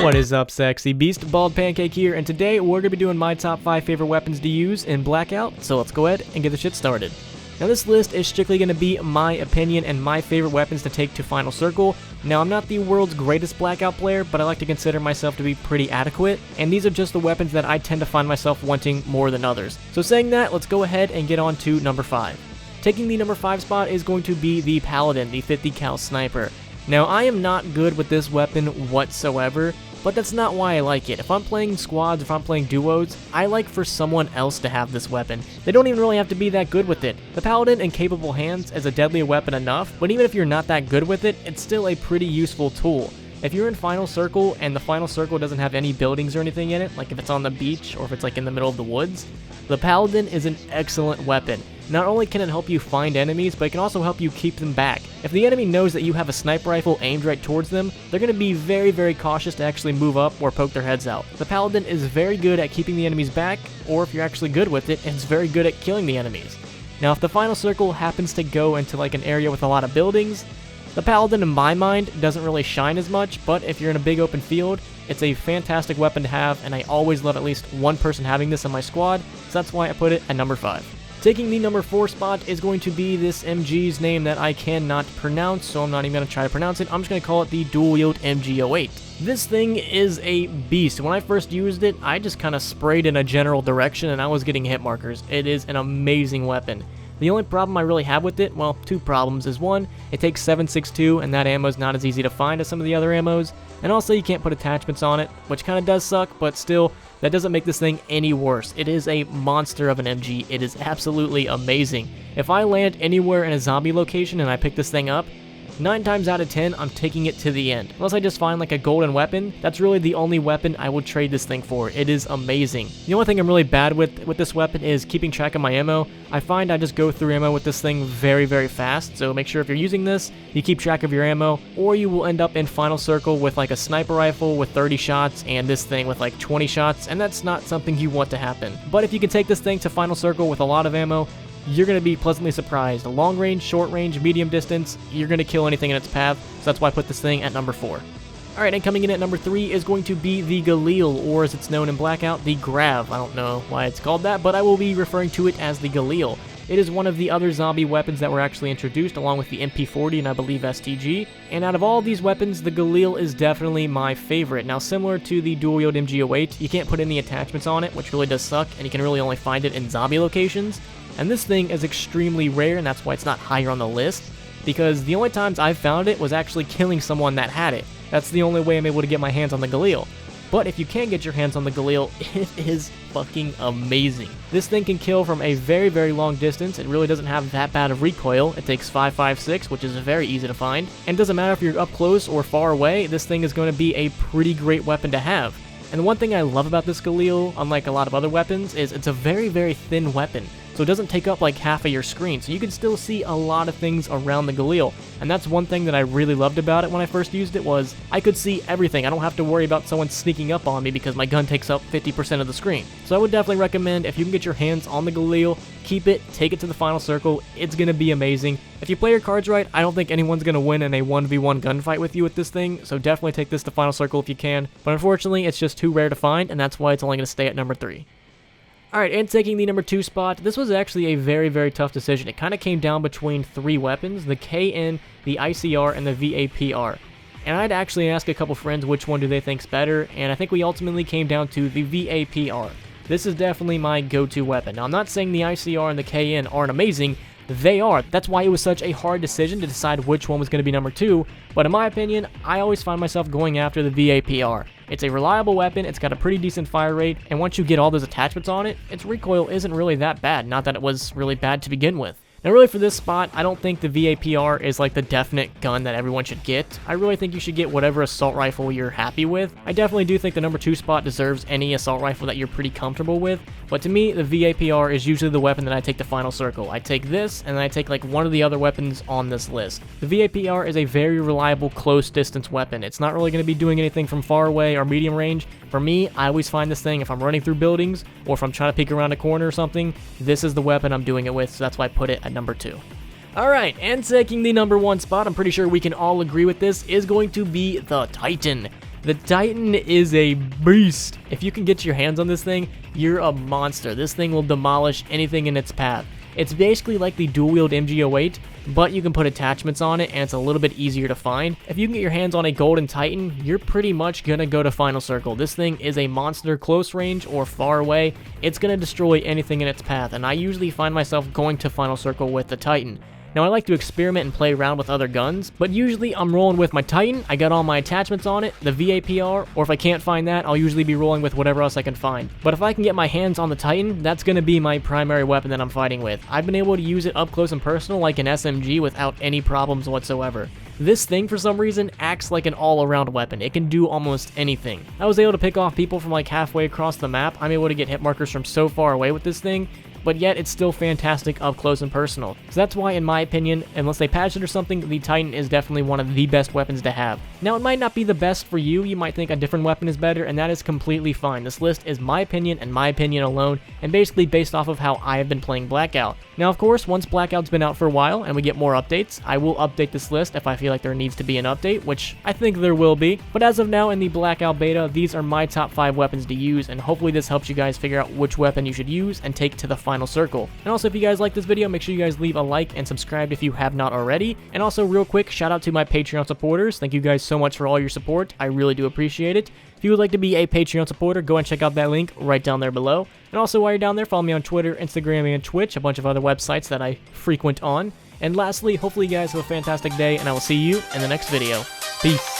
What is up, sexy beast? Bald Pancake here, and today we're going to be doing my top 5 favorite weapons to use in Blackout, so let's go ahead and get the shit started. Now this list is strictly going to be my opinion and my favorite weapons to take to Final Circle. Now I'm not the world's greatest Blackout player, but I like to consider myself to be pretty adequate, and these are just the weapons that I tend to find myself wanting more than others. So saying that, let's go ahead and get on to number 5. Taking the number 5 spot is going to be the Paladin, the 50 cal sniper. Now I am not good with this weapon whatsoever, but that's not why I like it. If I'm playing squads, if I'm playing duos, I like for someone else to have this weapon. They don't even really have to be that good with it. The Paladin in capable hands is a deadly weapon enough, but even if you're not that good with it, it's still a pretty useful tool. If you're in Final Circle and the Final Circle doesn't have any buildings or anything in it, like if it's on the beach or if it's like in the middle of the woods, the Paladin is an excellent weapon. Not only can it help you find enemies, but it can also help you keep them back. If the enemy knows that you have a sniper rifle aimed right towards them, they're going to be very cautious to actually move up or poke their heads out. The Paladin is very good at keeping the enemies back, or if you're actually good with it, it's very good at killing the enemies. Now if the Final Circle happens to go into like an area with a lot of buildings, the Paladin in my mind doesn't really shine as much, but if you're in a big open field, it's a fantastic weapon to have, and I always love at least one person having this in my squad, so that's why I put it at number 5. Taking the number 4 spot is going to be this MG's name that I cannot pronounce, so I'm not even going to try to pronounce it. I'm just going to call it the Dual Yield MG08. This thing is a beast. When I first used it, I just kind of sprayed in a general direction and I was getting hit markers. It is an amazing weapon. The only problem I really have with it, well, 2 problems, is 1, it takes 7.62 and that ammo is not as easy to find as some of the other ammos, and also you can't put attachments on it, which kind of does suck, but still, that doesn't make this thing any worse. It is a monster of an MG. It is absolutely amazing. If I land anywhere in a zombie location and I pick this thing up, 9 times out of 10, I'm taking it to the end. Unless I just find like a golden weapon, that's really the only weapon I would trade this thing for. It is amazing. The only thing I'm really bad with this weapon is keeping track of my ammo. I find I just go through ammo with this thing very fast, so make sure if you're using this, you keep track of your ammo, or you will end up in Final Circle with like a sniper rifle with 30 shots and this thing with like 20 shots, and that's not something you want to happen. But if you can take this thing to Final Circle with a lot of ammo, you're going to be pleasantly surprised. Long range, short range, medium distance, you're going to kill anything in its path, so that's why I put this thing at number 4. Alright, and coming in at number 3 is going to be the Galil, or as it's known in Blackout, the Grav. I don't know why it's called that, but I will be referring to it as the Galil. It is one of the other zombie weapons that were actually introduced, along with the MP40 and I believe STG. And out of all these weapons, the Galil is definitely my favorite. Now, similar to the Dual Yield MG08, you can't put any attachments on it, which really does suck, and you can really only find it in zombie locations. And this thing is extremely rare, and that's why it's not higher on the list, because the only times I've found it was actually killing someone that had it. That's the only way I'm able to get my hands on the Galil. But if you can get your hands on the Galil, it is fucking amazing. This thing can kill from a very long distance. It really doesn't have that bad of recoil. It takes 5.56, which is very easy to find. And it doesn't matter if you're up close or far away, this thing is going to be a pretty great weapon to have. And the one thing I love about this Galil, unlike a lot of other weapons, is it's a very thin weapon. So it doesn't take up like half of your screen, so you can still see a lot of things around the Galil. And that's one thing that I really loved about it when I first used it, was I could see everything. I don't have to worry about someone sneaking up on me because my gun takes up 50% of the screen. So I would definitely recommend, if you can get your hands on the Galil, keep it, take it to the Final Circle. It's going to be amazing. If you play your cards right, I don't think anyone's going to win in a 1v1 gunfight with you with this thing, so definitely take this to Final Circle if you can. But unfortunately, it's just too rare to find, and that's why it's only going to stay at number 3. Alright, and taking the number 2 spot, this was actually a very tough decision. It kind of came down between 3 weapons, the KN, the ICR, and the VAPR. And I'd actually ask a couple friends which one do they think's better, and I think we ultimately came down to the VAPR. This is definitely my go-to weapon. Now, I'm not saying the ICR and the KN aren't amazing. They are. That's why it was such a hard decision to decide which one was going to be number 2, but in my opinion, I always find myself going after the VAPR. It's a reliable weapon, it's got a pretty decent fire rate, and once you get all those attachments on it, its recoil isn't really that bad, not that it was really bad to begin with. Now really for this spot, I don't think the VAPR is like the definite gun that everyone should get. I really think you should get whatever assault rifle you're happy with. I definitely do think the number 2 spot deserves any assault rifle that you're pretty comfortable with, but to me, the VAPR is usually the weapon that I take to Final Circle. I take this, and then I take like one of the other weapons on this list. The VAPR is a very reliable close distance weapon. It's not really going to be doing anything from far away or medium range. For me, I always find this thing if I'm running through buildings, or if I'm trying to peek around a corner or something, this is the weapon I'm doing it with, so that's why I put it at number 2. Alright, and taking the number 1 spot, I'm pretty sure we can all agree with this, is going to be the Titan. The Titan is a beast. If you can get your hands on this thing, you're a monster. This thing will demolish anything in its path. It's basically like the dual-wield MG08, but you can put attachments on it and it's a little bit easier to find. If you can get your hands on a Golden Titan, you're pretty much gonna go to Final Circle. This thing is a monster close range or far away. It's gonna destroy anything in its path, and I usually find myself going to Final Circle with the Titan. Now, I like to experiment and play around with other guns, but usually I'm rolling with my Titan. I got all my attachments on it, the VAPR, or if I can't find that, I'll usually be rolling with whatever else I can find. But if I can get my hands on the Titan, that's going to be my primary weapon that I'm fighting with. I've been able to use it up close and personal like an SMG without any problems whatsoever. This thing, for some reason, acts like an all-around weapon. It can do almost anything. I was able to pick off people from like halfway across the map. I'm able to get hit markers from so far away with this thing, but yet it's still fantastic up close and personal. So that's why, in my opinion, unless they patch it or something, the Titan is definitely one of the best weapons to have. Now, it might not be the best for you. You might think a different weapon is better, and that is completely fine. This list is my opinion and my opinion alone, and basically based off of how I have been playing Blackout. Now, of course, once Blackout's been out for a while and we get more updates, I will update this list if I feel like there needs to be an update, which I think there will be. But as of now, in the Blackout beta, these are my top 5 weapons to use, and hopefully this helps you guys figure out which weapon you should use and take to the Final Circle. And also, if you guys like this video, make sure you guys leave a like and subscribe if you have not already. And also, real quick, shout out to my Patreon supporters. Thank you guys so much for all your support. I really do appreciate it. If you would like to be a Patreon supporter, go and check out that link right down there below. And also, while you're down there, follow me on Twitter, Instagram, and Twitch, a bunch of other websites that I frequent on. And lastly, hopefully you guys have a fantastic day, and I will see you in the next video. Peace.